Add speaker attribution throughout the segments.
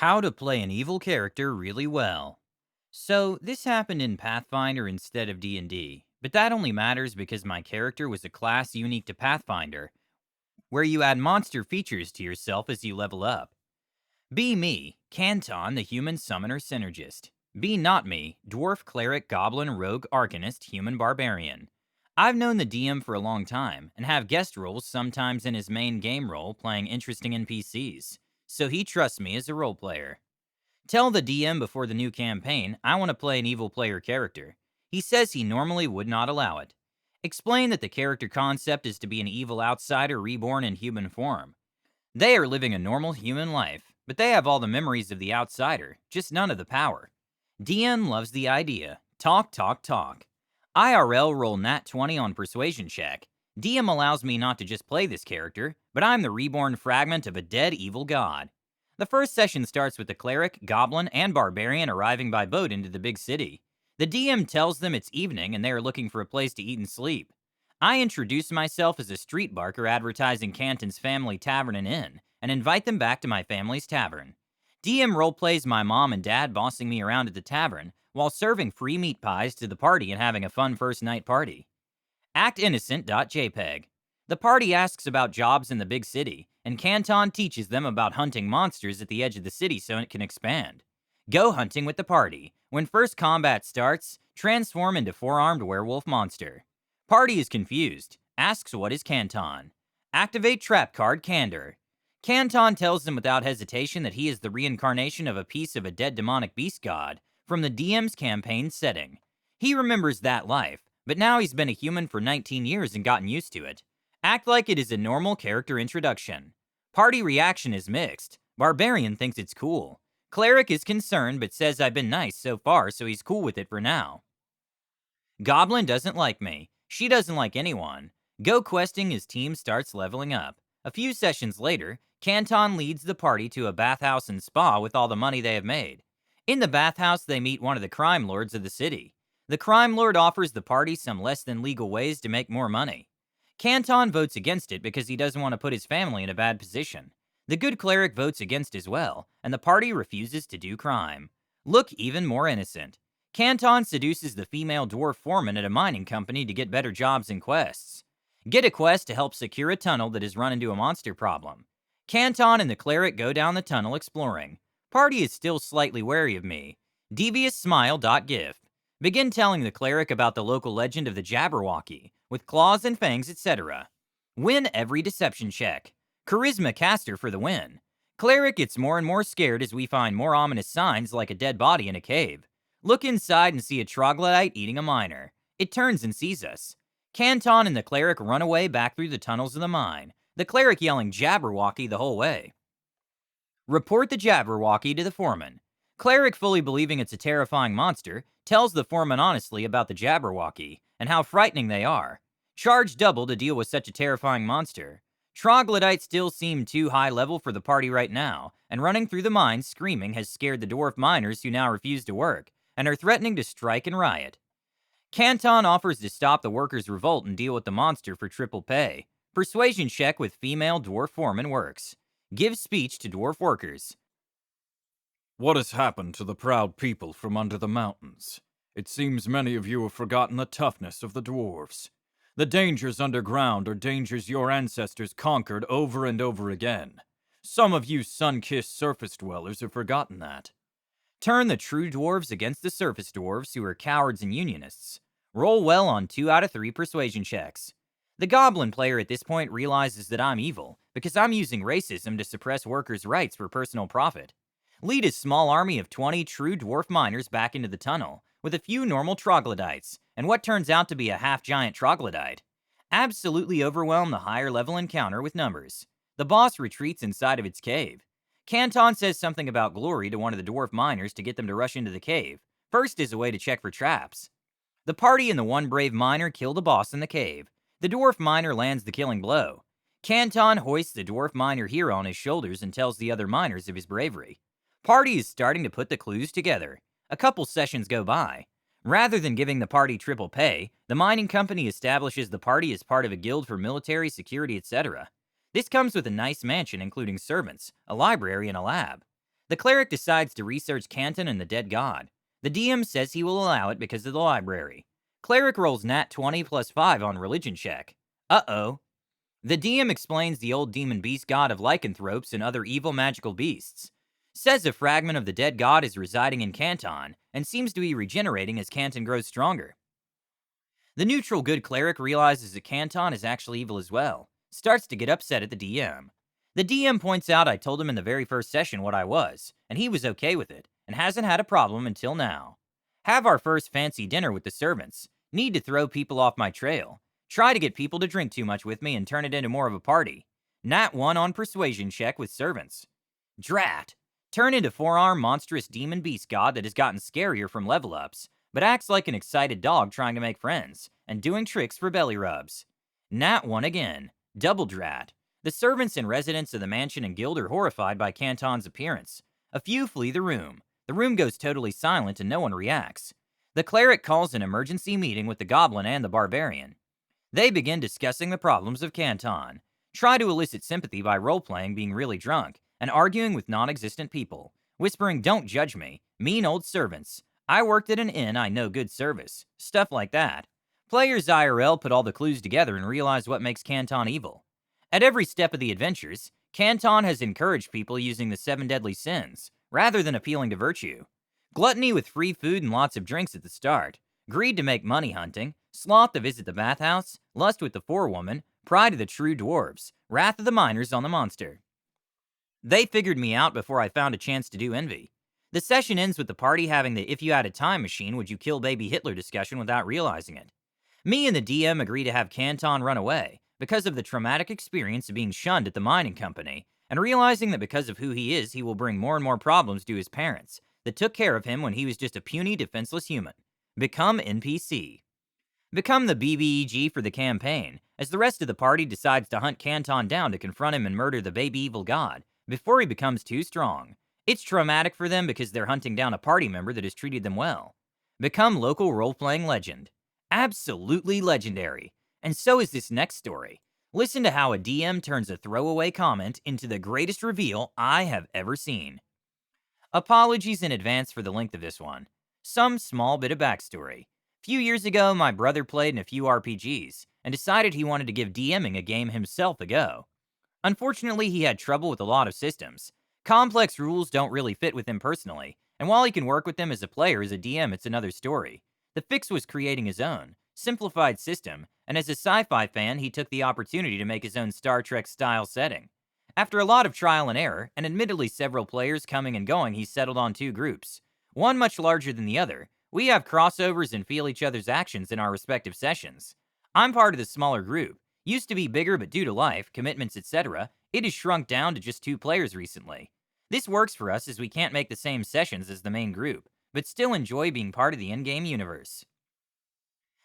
Speaker 1: How to play an evil character really well. So, this happened in Pathfinder instead of D&D, but that only matters because my character was a class unique to Pathfinder, where you add monster features to yourself as you level up. Be me, Canton the human summoner synergist. Be not me, dwarf cleric goblin rogue arcanist human barbarian. I've known the DM for a long time and have guest roles sometimes in his main game role playing interesting NPCs, so he trusts me as a role player. Tell the DM before the new campaign I want to play an evil player character. He says he normally would not allow it. Explain that the character concept is to be an evil outsider reborn in human form. They are living a normal human life, but they have all the memories of the outsider, just none of the power. DM loves the idea. Talk, talk, talk. IRL roll nat 20 on persuasion check. DM allows me not to just play this character, but I'm the reborn fragment of a dead evil god. The first session starts with the cleric, goblin, and barbarian arriving by boat into the big city. The DM tells them it's evening and they are looking for a place to eat and sleep. I introduce myself as a street barker advertising Canton's family tavern and inn, and invite them back to my family's tavern. DM roleplays my mom and dad bossing me around at the tavern, while serving free meat pies to the party and having a fun first night party. ActInnocent.jpg. The party asks about jobs in the big city, and Canton teaches them about hunting monsters at the edge of the city so it can expand. Go hunting with the party. When first combat starts, transform into four-armed werewolf monster. Party is confused. Asks what is Canton. Activate trap card Candor. Canton tells them without hesitation that he is the reincarnation of a piece of a dead demonic beast god from the DM's campaign setting. He remembers that life, but now he's been a human for 19 years and gotten used to it. Act like it is a normal character introduction. Party reaction is mixed. Barbarian thinks it's cool. Cleric is concerned but says I've been nice so far, so he's cool with it for now. Goblin doesn't like me. She doesn't like anyone. Go questing his team starts leveling up. A few sessions later, Canton leads the party to a bathhouse and spa with all the money they have made. In the bathhouse, they meet one of the crime lords of the city. The crime lord offers the party some less than legal ways to make more money. Canton votes against it because he doesn't want to put his family in a bad position. The good cleric votes against as well, and the party refuses to do crime. Look even more innocent. Canton seduces the female dwarf foreman at a mining company to get better jobs and quests. Get a quest to help secure a tunnel that has run into a monster problem. Canton and the cleric go down the tunnel exploring. Party is still slightly wary of me. DeviousSmile.gif. Begin telling the cleric about the local legend of the Jabberwocky, with claws and fangs, etc. Win every deception check. Charisma caster for the win. Cleric gets more and more scared as we find more ominous signs like a dead body in a cave. Look inside and see a troglodyte eating a miner. It turns and sees us. Canton and the cleric run away back through the tunnels of the mine, the cleric yelling Jabberwocky the whole way. Report the Jabberwocky to the foreman. Cleric, fully believing it's a terrifying monster, tells the foreman honestly about the Jabberwocky and how frightening they are. Charge double to deal with such a terrifying monster. Troglodytes still seem too high level for the party right now, and running through the mines screaming has scared the dwarf miners who now refuse to work and are threatening to strike and riot. Canton offers to stop the workers' revolt and deal with the monster for triple pay. Persuasion check with female dwarf foreman works. Give speech to dwarf workers.
Speaker 2: What has happened to the proud people from under the mountains? It seems many of you have forgotten the toughness of the dwarves. The dangers underground are dangers your ancestors conquered over and over again. Some of you sun-kissed surface dwellers have forgotten that. Turn the true dwarves against the surface dwarves who are cowards and unionists. Roll well on 2 out of 3 persuasion checks. The goblin player at this point realizes that I'm evil because I'm using racism to suppress workers' rights for personal profit. Lead a small army of 20 true dwarf miners back into the tunnel, with a few normal troglodytes, and what turns out to be a half-giant troglodyte. Absolutely overwhelm the higher-level encounter with numbers. The boss retreats inside of its cave. Canton says something about glory to one of the dwarf miners to get them to rush into the cave, first as a way to check for traps. The party and the one brave miner kill the boss in the cave. The dwarf miner lands the killing blow. Canton hoists the dwarf miner hero on his shoulders and tells the other miners of his bravery. Party is starting to put the clues together. A couple sessions go by. Rather than giving the party triple pay, the mining company establishes the party as part of a guild for military, security, etc. This comes with a nice mansion including servants, a library, and a lab.
Speaker 1: The cleric decides to research Canton and the dead god. The DM says he will allow it because of the library. Cleric rolls nat 20 plus 5 on religion check. Uh-oh. The DM explains the old demon beast god of lycanthropes and other evil magical beasts. Says a fragment of the dead god is residing in Canton and seems to be regenerating as Canton grows stronger. The neutral good cleric realizes that Canton is actually evil as well. Starts to get upset at the DM. The DM points out I told him in the very first session what I was, and he was okay with it, and hasn't had a problem until now. Have our first fancy dinner with the servants. Need to throw people off my trail. Try to get people to drink too much with me and turn it into more of a party. Nat 1 on persuasion check with servants. Drat. Turn into four-arm monstrous demon beast god that has gotten scarier from level ups, but acts like an excited dog trying to make friends, and doing tricks for belly rubs. Nat 1 again. Double drat. The servants and residents of the mansion and guild are horrified by Canton's appearance. A few flee the room. The room goes totally silent and no one reacts. The cleric calls an emergency meeting with the goblin and the barbarian. They begin discussing the problems of Canton. Try to elicit sympathy by role-playing being really drunk and arguing with non-existent people. Whispering, "Don't judge me. Mean old servants. I worked at an inn, I know good service." Stuff like that. Players IRL put all the clues together and realize what makes Canton evil. At every step of the adventures, Canton has encouraged people using the 7 deadly sins, rather than appealing to virtue. Gluttony with free food and lots of drinks at the start. Greed to make money hunting. Sloth to visit the bathhouse. Lust with the forewoman. Pride of the true dwarves. Wrath of the miners on the monster. They figured me out before I found a chance to do envy. The session ends with the party having the "if you had a time machine, would you kill baby Hitler" discussion without realizing it. Me and the DM agree to have Canton run away because of the traumatic experience of being shunned at the mining company, and realizing that because of who he is, he will bring more and more problems to his parents that took care of him when he was just a puny, defenseless human. Become NPC. Become the BBEG for the campaign, as the rest of the party decides to hunt Canton down to confront him and murder the baby evil god before he becomes too strong. It's traumatic for them because they're hunting down a party member that has treated them well. Become local role-playing legend. Absolutely legendary. And so is this next story. Listen to how a DM turns a throwaway comment into the greatest reveal I have ever seen. Apologies in advance for the length of this one. Some small bit of backstory. Few years ago, my brother played in a few RPGs, and decided he wanted to give DMing a game himself a go. Unfortunately, he had trouble with a lot of systems. Complex rules don't really fit with him personally, and while he can work with them as a player, as a DM, it's another story. The fix was creating his own, simplified system, and as a sci-fi fan, he took the opportunity to make his own Star Trek-style setting. After a lot of trial and error, and admittedly several players coming and going, he settled on 2 groups. One much larger than the other. We have crossovers and feel each other's actions in our respective sessions. I'm part of the smaller group. Used to be bigger, but due to life, commitments, etc., it has shrunk down to just 2 players recently. This works for us as we can't make the same sessions as the main group, but still enjoy being part of the in-game universe.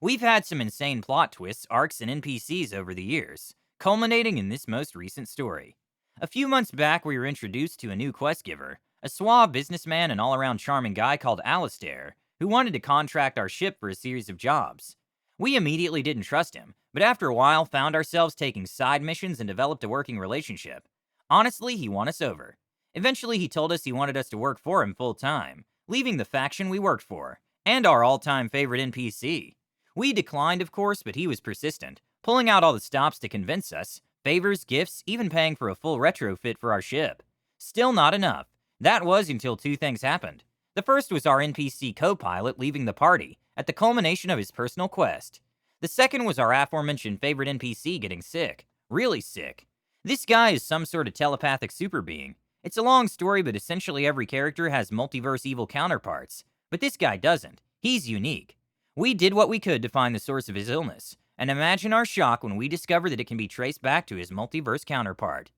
Speaker 1: We've had some insane plot twists, arcs, and NPCs over the years, culminating in this most recent story. A few months back, we were introduced to a new quest giver, a suave businessman and all-around charming guy called Alistair, who wanted to contract our ship for a series of jobs. We immediately didn't trust him, but after a while found ourselves taking side missions and developed a working relationship. Honestly, he won us over. Eventually, he told us he wanted us to work for him full-time, leaving the faction we worked for, and our all-time favorite NPC. We declined, of course, but he was persistent, pulling out all the stops to convince us, favors, gifts, even paying for a full retrofit for our ship. Still not enough. That was until 2 things happened. The first was our NPC co-pilot leaving the party, at the culmination of his personal quest. The second was our aforementioned favorite NPC getting sick. Really sick. This guy is some sort of telepathic super being. It's a long story, but essentially every character has multiverse evil counterparts. But this guy doesn't. He's unique. We did what we could to find the source of his illness, and imagine our shock when we discovered that it can be traced back to his multiverse counterpart.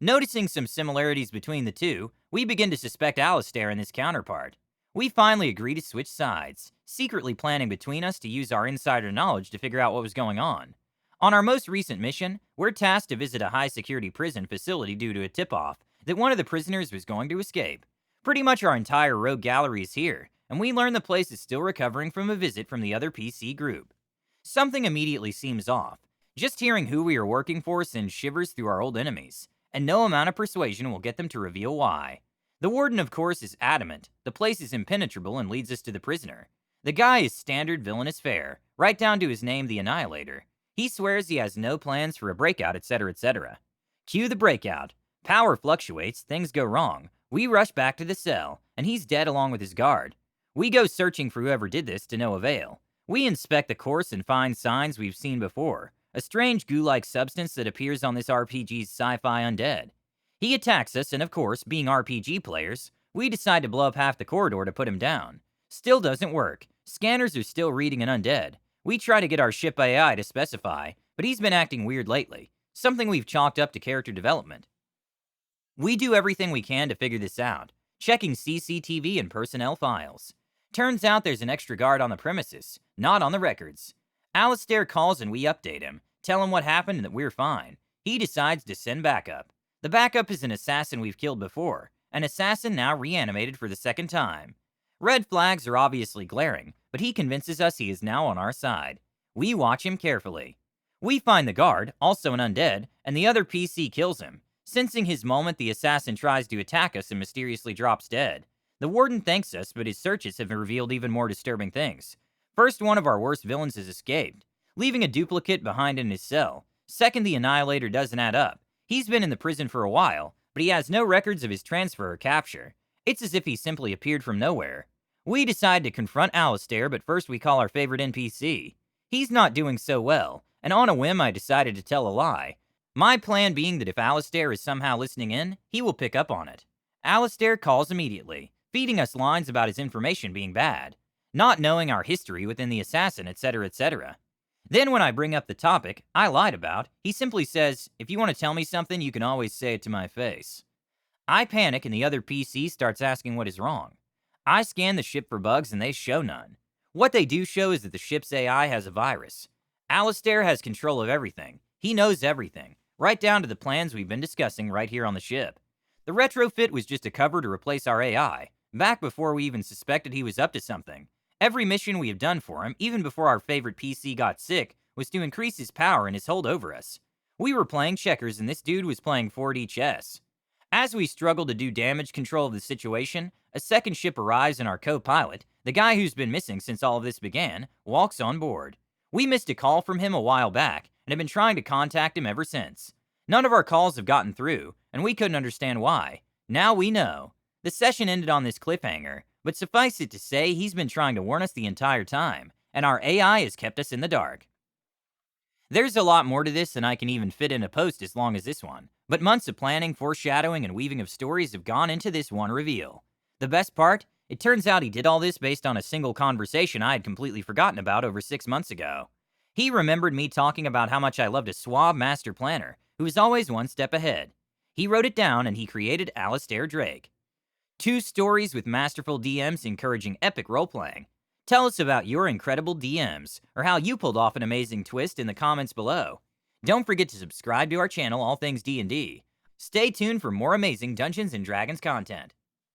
Speaker 1: Noticing some similarities between the two, we begin to suspect Alistair and his counterpart. We finally agree to switch sides, secretly planning between us to use our insider knowledge to figure out what was going on. On our most recent mission, we're tasked to visit a high-security prison facility due to a tip-off that one of the prisoners was going to escape. Pretty much our entire rogue gallery is here, and we learn the place is still recovering from a visit from the other PC group. Something immediately seems off. Just hearing who we are working for sends shivers through our old enemies, and no amount of persuasion will get them to reveal why. The warden, of course, is adamant. The place is impenetrable and leads us to the prisoner. The guy is standard villainous fare, right down to his name, the Annihilator. He swears he has no plans for a breakout, etc., etc. Cue the breakout. Power fluctuates, things go wrong. We rush back to the cell, and he's dead along with his guard. We go searching for whoever did this to no avail. We inspect the corpse and find signs we've seen before. A strange goo-like substance that appears on this RPG's sci-fi undead. He attacks us, and of course, being RPG players, we decide to blow up half the corridor to put him down. Still doesn't work. Scanners are still reading an undead. We try to get our ship AI to specify, but he's been acting weird lately. Something we've chalked up to character development. We do everything we can to figure this out, checking CCTV and personnel files. Turns out there's an extra guard on the premises, not on the records. Alistair calls and we update him, tell him what happened and that we're fine. He decides to send backup. The backup is an assassin we've killed before, an assassin now reanimated for the second time. Red flags are obviously glaring, but he convinces us he is now on our side. We watch him carefully. We find the guard, also an undead, and the other PC kills him. Sensing his moment, the assassin tries to attack us and mysteriously drops dead. The warden thanks us, but his searches have revealed even more disturbing things. First, one of our worst villains has escaped, leaving a duplicate behind in his cell. Second, the Annihilator doesn't add up. He's been in the prison for a while, but he has no records of his transfer or capture. It's as if he simply appeared from nowhere. We decide to confront Alistair, but first we call our favorite NPC. He's not doing so well, and on a whim I decided to tell a lie. My plan being that if Alistair is somehow listening in, he will pick up on it. Alistair calls immediately, feeding us lines about his information being bad, not knowing our history within the assassin, etc., etc. Then when I bring up the topic I lied about, he simply says, "If you want to tell me something, you can always say it to my face." I panic and the other PC starts asking what is wrong. I scan the ship for bugs and they show none. What they do show is that the ship's AI has a virus. Alistair has control of everything. He knows everything, right down to the plans we've been discussing right here on the ship. The retrofit was just a cover to replace our AI, back before we even suspected he was up to something. Every mission we have done for him, even before our favorite PC got sick, was to increase his power and his hold over us. We were playing checkers and this dude was playing 4D chess. As we struggle to do damage control of the situation, a second ship arrives and our co-pilot, the guy who's been missing since all of this began, walks on board. We missed a call from him a while back and have been trying to contact him ever since. None of our calls have gotten through, and we couldn't understand why. Now we know. The session ended on this cliffhanger, but suffice it to say he's been trying to warn us the entire time, and our AI has kept us in the dark. There's a lot more to this than I can even fit in a post as long as this one, but months of planning, foreshadowing, and weaving of stories have gone into this one reveal. The best part? It turns out he did all this based on a single conversation I had completely forgotten about over 6 months ago. He remembered me talking about how much I loved a suave master planner who was always one step ahead. He wrote it down and he created Alistair Drake. 2 stories with masterful DMs encouraging epic role-playing. Tell us about your incredible DMs, or how you pulled off an amazing twist in the comments below. Don't forget to subscribe to our channel, All Things D&D. Stay tuned for more amazing Dungeons & Dragons content.